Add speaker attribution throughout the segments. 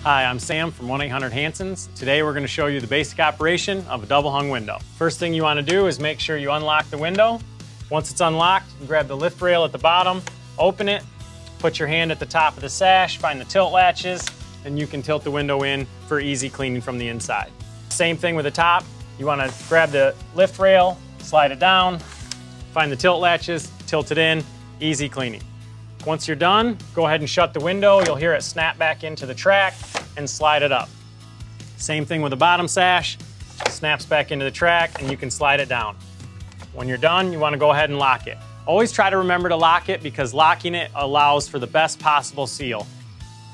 Speaker 1: Hi, I'm Sam from 1-800-HANSONS. Today we're going to show you the basic operation of a double hung window. First thing you want to do is make sure you unlock the window. Once it's unlocked, you can grab the lift rail at the bottom, open it, put your hand at the top of the sash, find the tilt latches, and you can tilt the window in for easy cleaning from the inside. Same thing with the top. You want to grab the lift rail, slide it down, find the tilt latches, tilt it in, easy cleaning. Once you're done, go ahead and shut the window. You'll hear it snap back into the track and slide it up. Same thing with the bottom sash, snaps back into the track and you can slide it down. When you're done, you want to go ahead and lock it. Always try to remember to lock it because locking it allows for the best possible seal.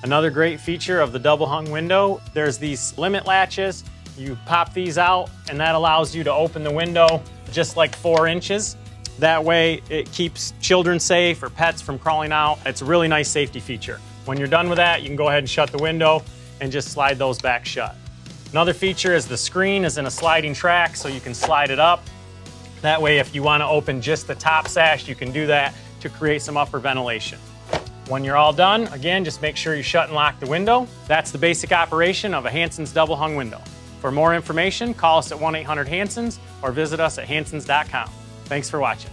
Speaker 1: Another great feature of the double hung window, there's these limit latches. You pop these out and that allows you to open the window just like 4 inches. That way it keeps children safe or pets from crawling out. It's a really nice safety feature. When you're done with that, you can go ahead and shut the window and just slide those back shut. Another feature is the screen is in a sliding track, so you can slide it up. That way if you want to open just the top sash, you can do that to create some upper ventilation. When you're all done, again, just make sure you shut and lock the window. That's the basic operation of a Hansons double hung window. For more information, call us at 1-800-HANSONS or visit us at hansons.com. Thanks for watching.